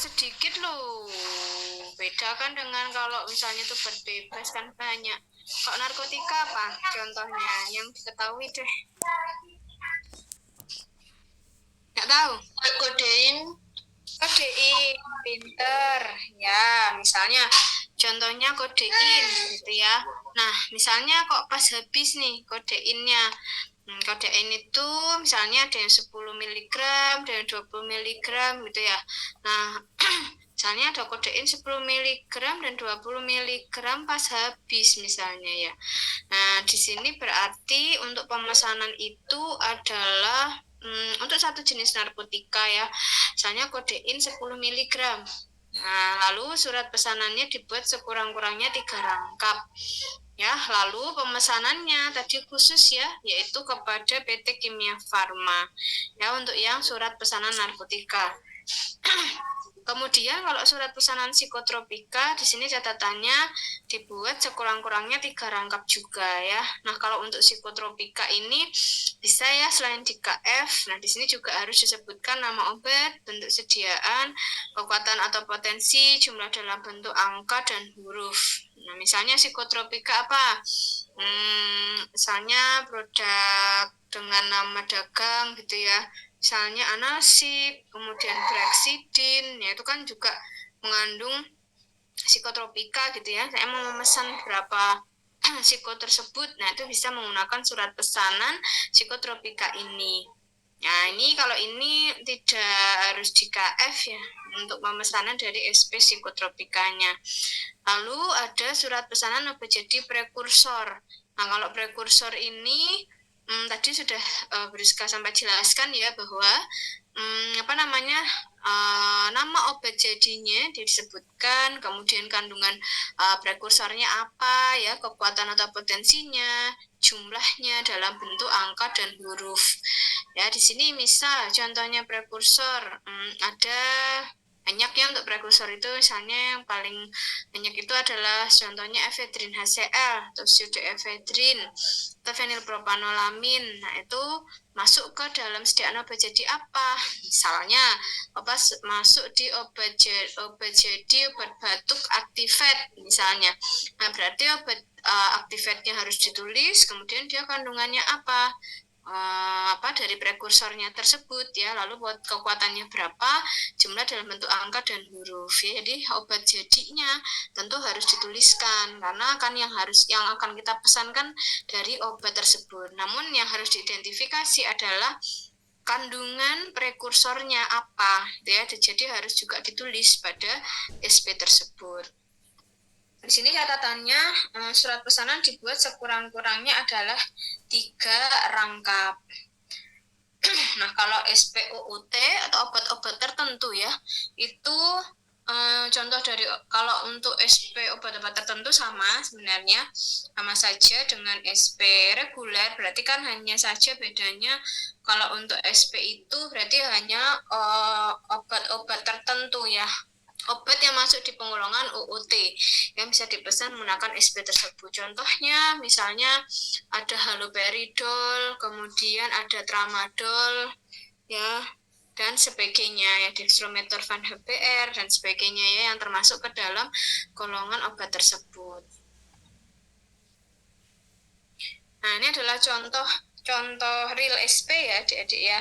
sedikit loh. Beda kan dengan kalau misalnya itu bebas kan banyak. Kalau narkotika apa contohnya yang diketahui deh? Nggak tahu. Kodein. Kodein, pinter. Ya, misalnya contohnya kodein gitu ya. Nah, misalnya kok pas habis nih kodeinnya. Kodein itu misalnya ada yang 10 miligram, ada yang 20 miligram gitu ya. Nah, misalnya ada kodein 10 miligram dan 20 miligram pas habis misalnya ya. Nah, di sini berarti untuk pemesanan itu adalah untuk satu jenis narkotika ya. Misalnya kodein 10 miligram. Nah, lalu surat pesanannya dibuat sekurang-kurangnya 3 rangkap. Ya, lalu pemesanannya tadi khusus ya, yaitu kepada PT Kimia Farma. Ya, untuk yang surat pesanan narkotika. Kemudian kalau surat pesanan psikotropika, di sini catatannya dibuat sekurang-kurangnya 3 rangkap juga ya. Nah, kalau untuk psikotropika ini bisa ya selain di KF, nah di sini juga harus disebutkan nama obat, bentuk sediaan, kekuatan atau potensi, jumlah dalam bentuk angka dan huruf. Nah, misalnya psikotropika apa? Misalnya produk dengan nama dagang gitu ya. Misalnya analsip, kemudian brexidin, ya itu kan juga mengandung psikotropika gitu ya. Saya mau memesan berapa psiko tersebut, nah itu bisa menggunakan surat pesanan psikotropika ini. Nah, ini kalau ini tidak harus di KF ya, untuk pemesanan dari SP psikotropikanya. Lalu ada surat pesanan obat jadi prekursor. Nah, kalau prekursor ini tadi sudah Briska sampai jelaskan ya bahwa nama obat jadinya disebutkan, kemudian kandungan prekursornya apa ya, kekuatan atau potensinya, jumlahnya dalam bentuk angka dan huruf. Ya, di sini misal contohnya prekursor ada banyak ya untuk prekursor itu, misalnya yang paling banyak itu adalah contohnya efedrin HCl atau pseudoefedrin atau fenilpropanolamin. Nah, itu masuk ke dalam sediaan obat jadi apa? Misalnya masuk di obat jadi obat batuk Activate misalnya. Nah, berarti obat Activate-nya harus ditulis, kemudian dia kandungannya apa? Dari prekursornya tersebut ya, lalu buat kekuatannya berapa, jumlah dalam bentuk angka dan huruf ya. Jadi obat jadinya tentu harus dituliskan karena kan yang akan kita pesankan dari obat tersebut. Namun yang harus diidentifikasi adalah kandungan prekursornya apa ya, jadi harus juga ditulis pada SP tersebut. Di sini catatannya surat pesanan dibuat sekurang-kurangnya adalah 3 rangkap. Nah, kalau SPOOT atau obat-obat tertentu ya, itu contoh dari kalau untuk SP obat-obat tertentu sama sebenarnya, sama saja dengan SP reguler, berarti kan hanya saja bedanya kalau untuk SP itu berarti hanya obat-obat tertentu ya, obat yang masuk di penggolongan UUT yang bisa dipesan menggunakan SP tersebut. Contohnya misalnya ada haloperidol, kemudian ada tramadol ya, dan sebagainya ya, dextrometorphan HBr dan sebagainya ya, yang termasuk ke dalam golongan obat tersebut. Nah, ini adalah contoh real SP ya adik-adik ya.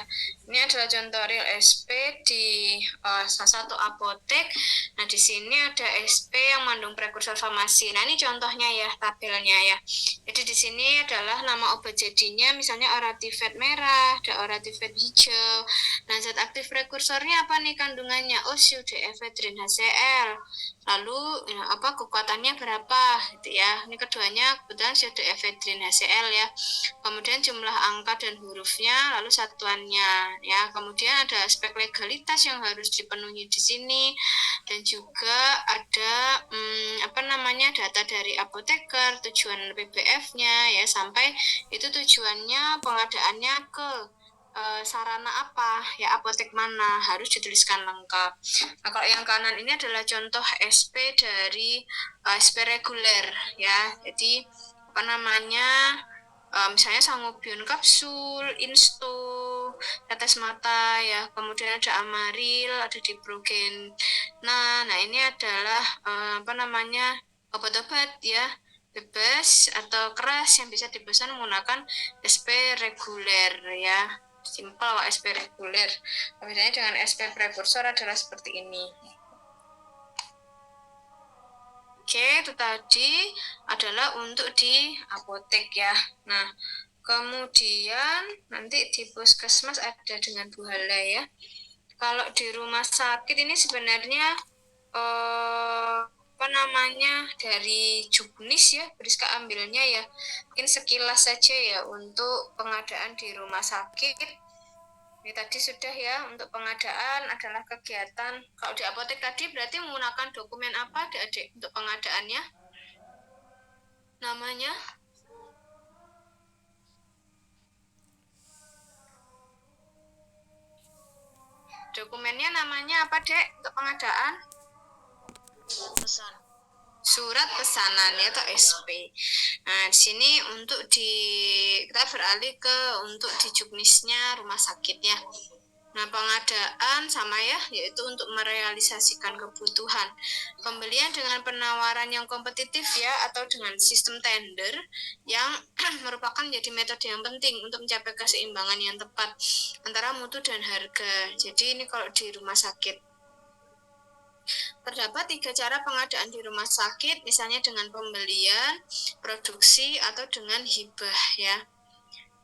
Ini adalah contoh real SP di salah satu apotek. Nah, di sini ada SP yang mengandung prekursor farmasi. Nah, ini contohnya ya, tabelnya ya. Jadi di sini adalah nama obat jadinya, misalnya Oratifed merah, ada Oratifed hijau. Nah, zat aktif prekursornya apa nih kandungannya? Oh, pseudoephedrine HCl. Lalu kekuatannya berapa gitu ya. Ini keduanya kebetulan pseudoephedrine HCl ya. Kemudian jumlah angka dan hurufnya, lalu satuannya ya. Kemudian ada aspek legalitas yang harus dipenuhi di sini, dan juga ada data dari apoteker, tujuan PBF-nya ya, sampai itu tujuannya pengadaannya ke sarana apa ya, apotek mana, harus dituliskan lengkap. Nah, kalau yang kanan ini adalah contoh SP dari SP reguler ya. Jadi misalnya Sangobion kapsul, Insto, tetes mata ya, kemudian ada amaril, ada diprogen. Nah, ini adalah obat-obat ya bebas atau keras yang bisa dipesan menggunakan SP reguler ya. Simpel SP reguler. Bedanya dengan SP prekursor adalah seperti ini. Oke, itu tadi adalah untuk di apotek ya. Nah, kemudian nanti di puskesmas ada dengan Bu Hala ya. Kalau di rumah sakit ini sebenarnya dari Juknis ya, Briska ambilnya ya. Mungkin sekilas saja ya untuk pengadaan di rumah sakit. Ini tadi sudah ya, untuk pengadaan adalah kegiatan. Kalau di apotek tadi berarti menggunakan dokumen apa adik-adik untuk pengadaannya? Namanya? Dokumennya namanya apa, Dek, untuk pengadaan? Pesan. Surat pesanan ya, atau SP. Nah, di sini kita beralih ke untuk di juknisnya rumah sakit ya. Nah, pengadaan sama ya, yaitu untuk merealisasikan kebutuhan. Pembelian dengan penawaran yang kompetitif ya, atau dengan sistem tender yang merupakan menjadi metode yang penting untuk mencapai keseimbangan yang tepat antara mutu dan harga. Jadi ini kalau di rumah sakit. Terdapat 3 cara pengadaan di rumah sakit, misalnya dengan pembelian, produksi, atau dengan hibah ya.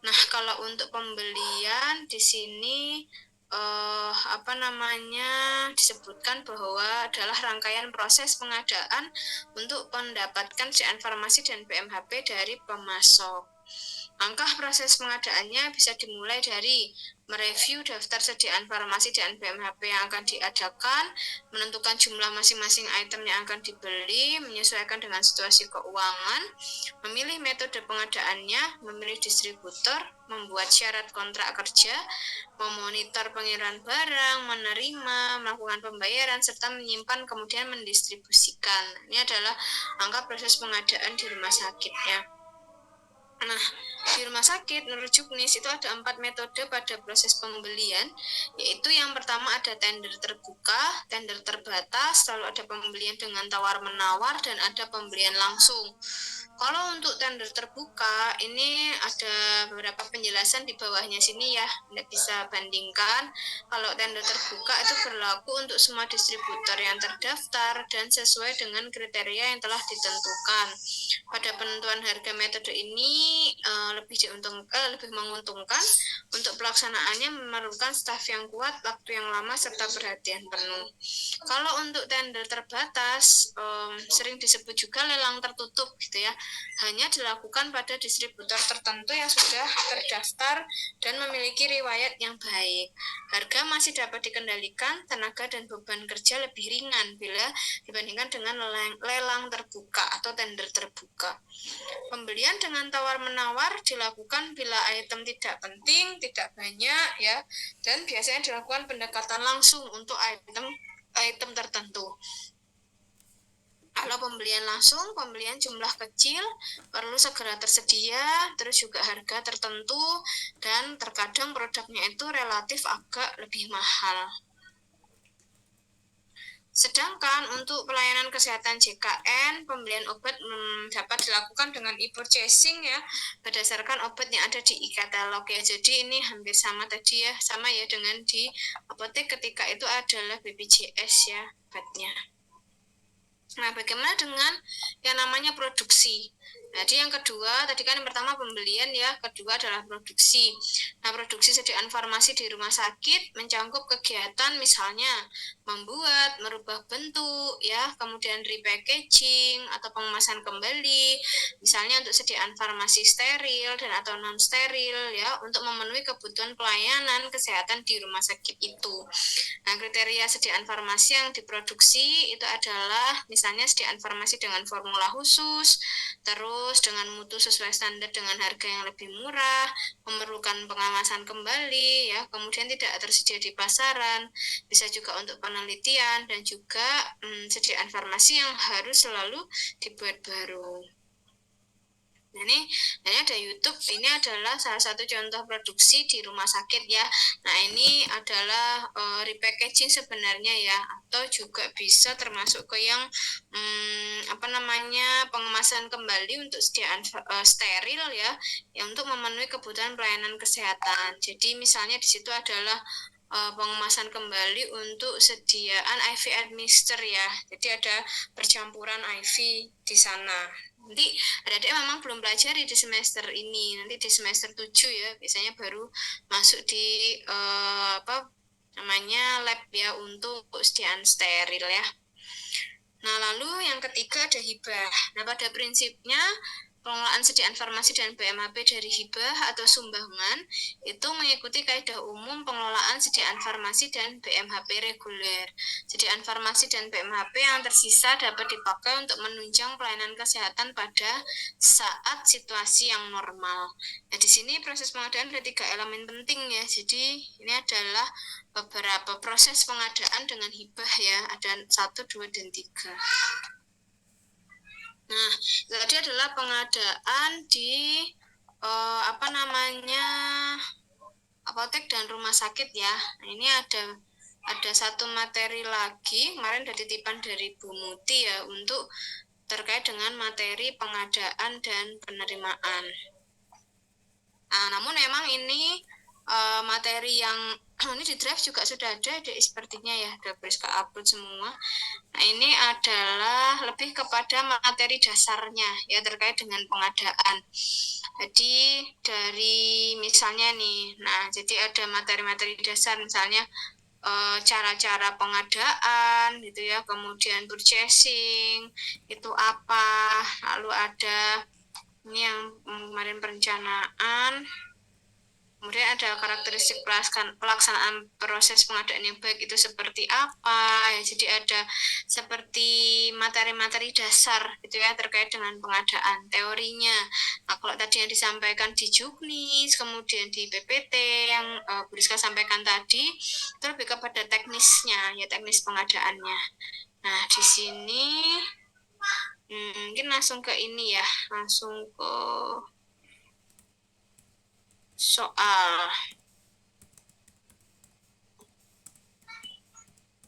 Nah, kalau untuk pembelian di sini disebutkan bahwa adalah rangkaian proses pengadaan untuk mendapatkan informasi dan PMHP dari pemasok. Langkah proses pengadaannya bisa dimulai dari mereview daftar sediaan farmasi dan BMHP yang akan diadakan, menentukan jumlah masing-masing item yang akan dibeli, menyesuaikan dengan situasi keuangan, memilih metode pengadaannya, memilih distributor, membuat syarat kontrak kerja, memonitor pengiriman barang, menerima, melakukan pembayaran, serta menyimpan kemudian mendistribusikan. Ini adalah langkah proses pengadaan di rumah sakit ya. Nah, di rumah sakit menurut Juknis itu ada 4 metode pada proses pembelian, yaitu yang pertama ada tender terbuka, tender terbatas, lalu ada pembelian dengan tawar-menawar, dan ada pembelian langsung. Kalau untuk tender terbuka, ini ada beberapa penjelasan di bawahnya sini ya, Anda bisa bandingkan. Kalau tender terbuka itu berlaku untuk semua distributor yang terdaftar dan sesuai dengan kriteria yang telah ditentukan. Pada penentuan harga metode ini lebih menguntungkan. Untuk pelaksanaannya memerlukan staf yang kuat, waktu yang lama, serta perhatian penuh. Kalau untuk tender terbatas, sering disebut juga lelang tertutup gitu ya, hanya dilakukan pada distributor tertentu yang sudah terdaftar dan memiliki riwayat yang baik. Harga masih dapat dikendalikan, tenaga dan beban kerja lebih ringan bila dibandingkan dengan lelang terbuka atau tender terbuka. Pembelian dengan tawar-menawar dilakukan bila item tidak penting, tidak banyak ya, dan biasanya dilakukan pendekatan langsung untuk item tertentu. Kalau pembelian langsung, pembelian jumlah kecil, perlu segera tersedia, terus juga harga tertentu, dan terkadang produknya itu relatif agak lebih mahal. Sedangkan untuk pelayanan kesehatan JKN, pembelian obat dapat dilakukan dengan e-purchasing ya, berdasarkan obat yang ada di e-katalog ya. Jadi ini hampir sama tadi ya, sama ya dengan di apotek ketika itu adalah BPJS ya obatnya. Nah, bagaimana dengan yang namanya produksi? Jadi yang kedua, tadi kan yang pertama pembelian ya, kedua adalah produksi. Nah, produksi sediaan farmasi di rumah sakit mencakup kegiatan misalnya membuat, merubah bentuk ya, kemudian repackaging atau pengemasan kembali, misalnya untuk sediaan farmasi steril dan atau non steril ya, untuk memenuhi kebutuhan pelayanan kesehatan di rumah sakit itu. Nah, kriteria sediaan farmasi yang diproduksi itu adalah misalnya sediaan farmasi dengan formula khusus, terus dengan mutu sesuai standar dengan harga yang lebih murah, memerlukan pengawasan kembali ya, kemudian tidak tersedia di pasaran, bisa juga untuk penelitian, dan juga sediaan farmasi yang harus selalu dibuat baru. Nah, ini ada YouTube. Ini adalah salah satu contoh produksi di rumah sakit ya. Nah, ini adalah repackaging sebenarnya ya, atau juga bisa termasuk ke yang pengemasan kembali untuk sediaan steril ya, yang untuk memenuhi kebutuhan pelayanan kesehatan. Jadi misalnya di situ adalah pengemasan kembali untuk sediaan IV administer ya. Jadi ada percampuran IV di sana. Nanti adik-adik memang belum pelajari di semester ini, nanti di semester 7 ya, biasanya baru masuk di lab ya untuk sediaan steril ya. Nah, lalu yang ketiga ada hibah. Nah, pada prinsipnya pengelolaan sediaan farmasi dan BMHP dari hibah atau sumbangan itu mengikuti kaidah umum pengelolaan sediaan farmasi dan BMHP reguler. Sediaan farmasi dan BMHP yang tersisa dapat dipakai untuk menunjang pelayanan kesehatan pada saat situasi yang normal. Nah, di sini proses pengadaan ada 3 elemen penting ya. Jadi ini adalah beberapa proses pengadaan dengan hibah ya. Ada 1, 2, dan 3. Nah, tadi adalah pengadaan di apotek dan rumah sakit ya. Nah, ini ada satu materi lagi, kemarin ada titipan dari Bu Muti ya, untuk terkait dengan materi pengadaan dan penerimaan. Nah, namun memang ini materi yang ini di drive juga sudah ada sepertinya ya, udah Priska upload semua. Nah, ini adalah lebih kepada materi dasarnya ya terkait dengan pengadaan. Jadi dari misalnya nih, nah jadi ada materi-materi dasar misalnya cara-cara pengadaan gitu ya, kemudian purchasing itu apa, lalu ada ini yang kemarin perencanaan. Kemudian ada karakteristik pelaksanaan proses pengadaan yang baik itu seperti apa. Ya, jadi ada seperti materi-materi dasar gitu ya terkait dengan pengadaan teorinya. Nah, kalau tadi yang disampaikan di Juknis, kemudian di PPT yang Bu Rizka sampaikan tadi, itu lebih kepada teknisnya, ya teknis pengadaannya. Nah, di sini mungkin langsung ke ini ya, langsung ke soal.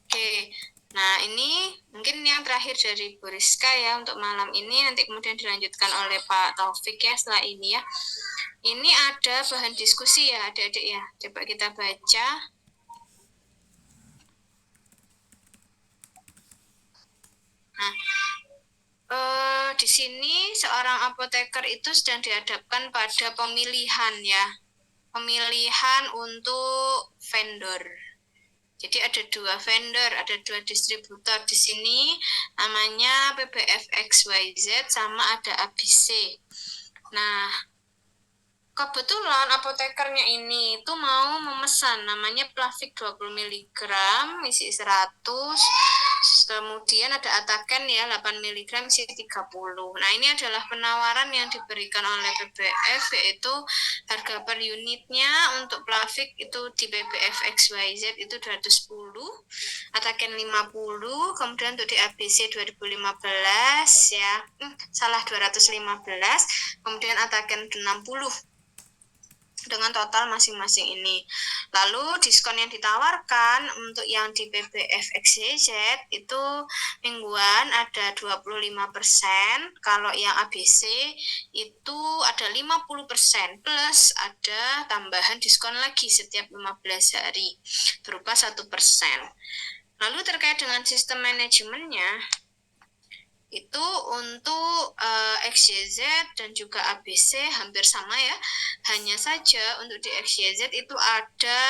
Oke, nah ini mungkin yang terakhir dari Bu Rizka ya untuk malam ini, nanti kemudian dilanjutkan oleh Pak Taufik ya setelah ini ya. Ini ada bahan diskusi ya adik-adik ya, coba kita baca. Nah, di sini seorang apoteker itu sedang dihadapkan pada pemilihan ya, pemilihan untuk vendor. Jadi ada 2 vendor, ada 2 distributor di sini, namanya PBFXYZ sama ada ABC. Nah, kebetulan apotekernya ini itu mau memesan namanya Plavix 20 mg isi 100, kemudian ada Ataken ya 8 mg isi 30. Nah, ini adalah penawaran yang diberikan oleh PBF, yaitu harga per unitnya untuk Plavix itu di PBF XYZ itu 210, Ataken 50, kemudian untuk di ABC 2015 ya, 215, kemudian Ataken 60 dengan total masing-masing ini. Lalu diskon yang ditawarkan untuk yang di PBF XYZ itu mingguan ada 25%, kalau yang ABC itu ada 50% plus ada tambahan diskon lagi setiap 15 hari berupa 1%. Lalu terkait dengan sistem manajemennya, itu untuk XYZ dan juga ABC hampir sama ya, hanya saja untuk di XYZ itu ada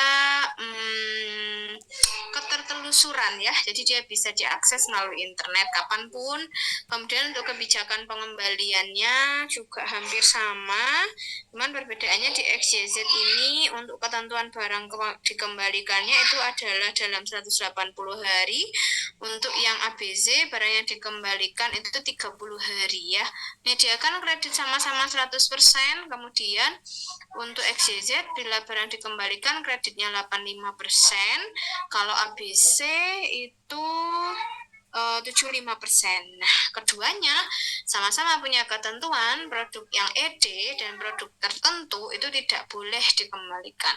ketertelusuran ya, jadi dia bisa diakses melalui internet kapanpun. Kemudian untuk kebijakan pengembaliannya juga hampir sama, cuman perbedaannya di XYZ ini untuk ketentuan barang dikembalikannya itu adalah dalam 180 hari, untuk yang ABC barang yang dikembalikan itu 30 hari ya. Menyediakan kredit sama-sama 100%, kemudian untuk XYZ bila barang dikembalikan kreditnya 85%, kalau ABC itu 75%. Nah, keduanya sama-sama punya ketentuan produk yang ED dan produk tertentu itu tidak boleh dikembalikan.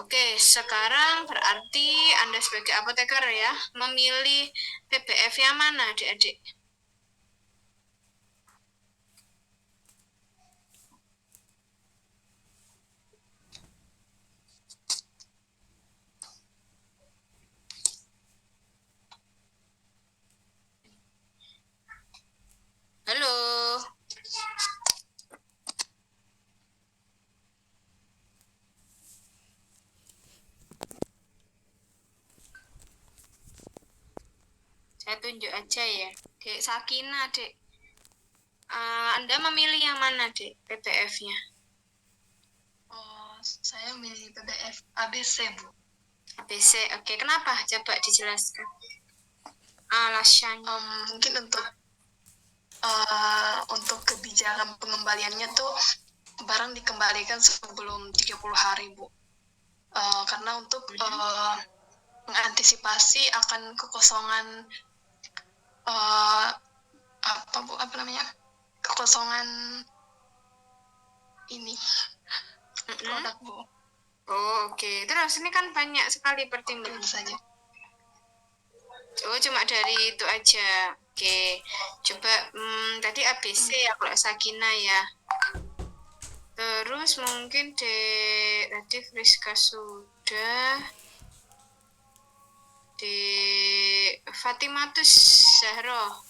Oke, sekarang berarti Anda sebagai apoteker ya, memilih PBF yang mana, adik-adik? Halo. Saya tunjuk aja ya. Dek Sakina, Dek. Anda memilih yang mana, Dek, PBF-nya? Oh, saya milih PBF ABC, Bu. ABC, oke. Kenapa? Coba dijelaskan. Alasannya. Mungkin untuk kebijakan pengembaliannya tuh barang dikembalikan sebelum 30 hari, Bu. Karena untuk mengantisipasi akan kekosongan kekosongan ini produk, Bu. Oh, oke. Terus ini kan banyak sekali pertimbangan saja. Oh, cuma dari itu aja. Oke. Coba tadi ABC ya kalau Sakina ya. Terus mungkin tadi Friska sudah. Di Fatimatus Zahro.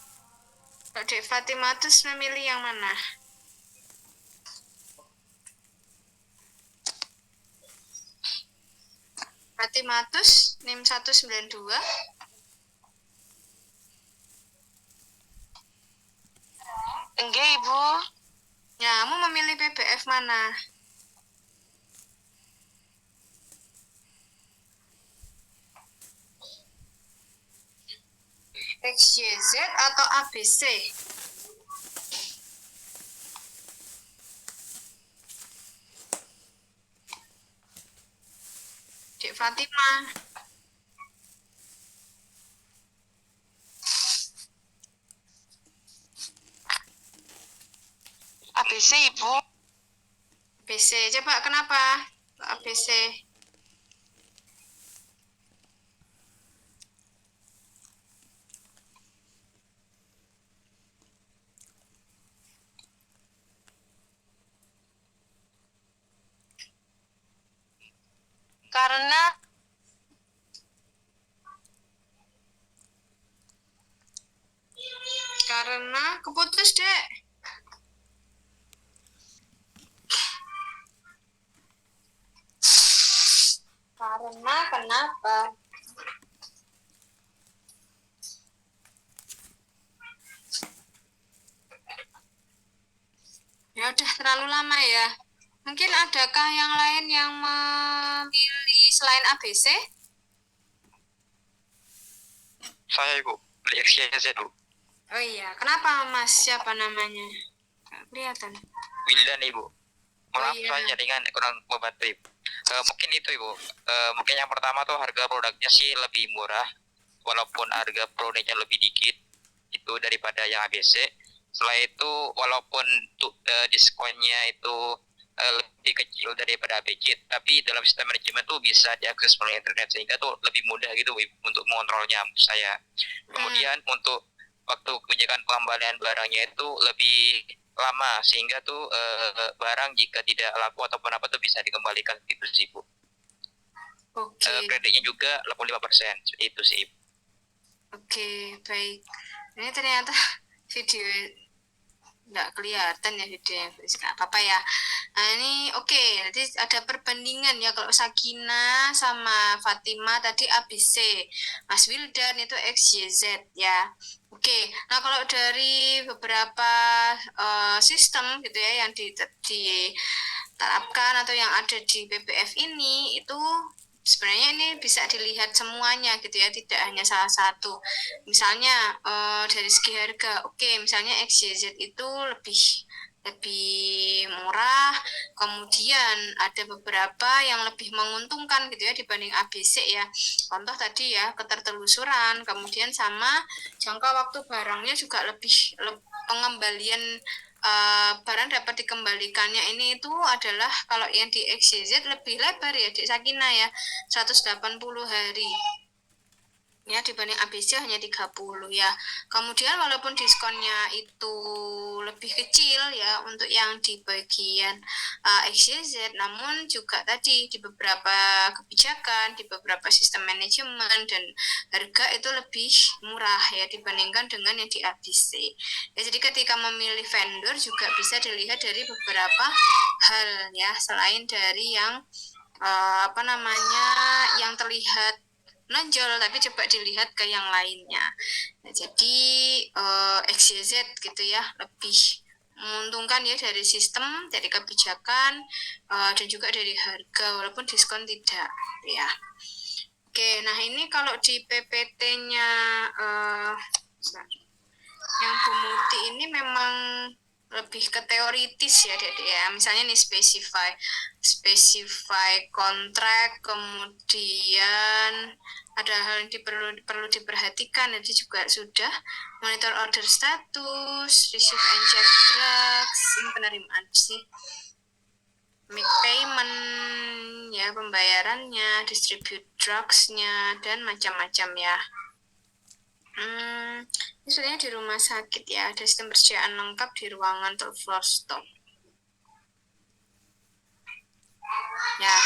Kalau Dek Fatimatus memilih yang mana? Fatimatus NIM 192. Enggak, Ibu. Ya, kamu memilih PBF mana? XYZ atau ABC? Dek Fatima. ABC, Ibu. ABC, coba kenapa ABC? Karena keputus, Dek. Karena kenapa? Ya udah terlalu lama ya. Mungkin adakah yang lain yang memilih selain ABC? Saya, Ibu. Beli XYZ, Bu. Oh iya, kenapa Mas? Siapa namanya? Nggak kelihatan. Wildan, Ibu. Maaf, iya. saya jaringan kurang membantu, Ibu. Mungkin itu, Ibu. Mungkin yang pertama tuh harga produknya sih lebih murah, walaupun harga produknya lebih dikit itu daripada yang ABC. Setelah itu walaupun diskonnya itu lebih kecil daripada ABC, tapi dalam sistem manajemen tuh bisa diakses melalui internet sehingga tuh lebih mudah gitu, Ibu, untuk mengontrolnya saya. Kemudian untuk waktu kebijakan pengembalian barangnya itu lebih lama sehingga tuh barang jika tidak laku ataupun apa tuh bisa dikembalikan gitu sih, Bu. Oke. Kreditnya juga 85%, itu sih. Oke, baik. Ini ternyata video nggak kelihatan ya videonya, nggak apa-apa ya. Nah ini oke, jadi ada perbandingan ya kalau Sakina sama Fatima tadi ABC, Mas Wildan itu XYZ ya. Oke, nah kalau dari beberapa sistem gitu ya yang diterapkan atau yang ada di PBF ini itu sebenarnya ini bisa dilihat semuanya gitu ya, tidak hanya salah satu. Misalnya dari segi harga, oke, misalnya XYZ itu lebih murah Kemudian ada beberapa yang lebih menguntungkan gitu ya dibanding ABC ya. Contoh tadi ya, ketertelusuran, kemudian sama jangka waktu barangnya juga pengembalian barang dapat dikembalikannya ini itu adalah kalau yang di XYZ lebih lebar ya, Dek Sakina ya, 180 hari. Ya, dibanding ABC hanya 30 ya. Kemudian walaupun diskonnya itu lebih kecil ya untuk yang di bagian XYZ, namun juga tadi di beberapa kebijakan, di beberapa sistem manajemen dan harga itu lebih murah ya dibandingkan dengan yang di ABC. Ya, jadi ketika memilih vendor juga bisa dilihat dari beberapa hal ya, selain dari yang yang terlihat menonjol, tapi coba dilihat ke yang lainnya. Nah, jadi XYZ gitu ya lebih menguntungkan ya dari sistem, dari kebijakan, dan juga dari harga walaupun diskon tidak ya. Oke, nah ini kalau di PPT-nya yang Bu Muti ini memang lebih ke teoritis ya Dek ya. Misalnya nih specify kontrak, kemudian ada hal yang perlu diperhatikan, nanti juga sudah monitor order status, receive and check drugs, ini penerimaan sih, make payment ya, pembayarannya, distribute drugs-nya dan macam-macam ya. Ini sebenarnya di rumah sakit ya, ada sistem persediaan lengkap di ruangan floor stock. Ya,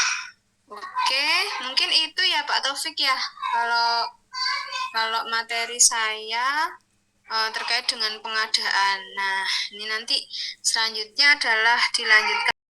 oke, mungkin itu ya Pak Taufik ya. Kalau materi saya terkait dengan pengadaan. Nah, ini nanti selanjutnya adalah dilanjutkan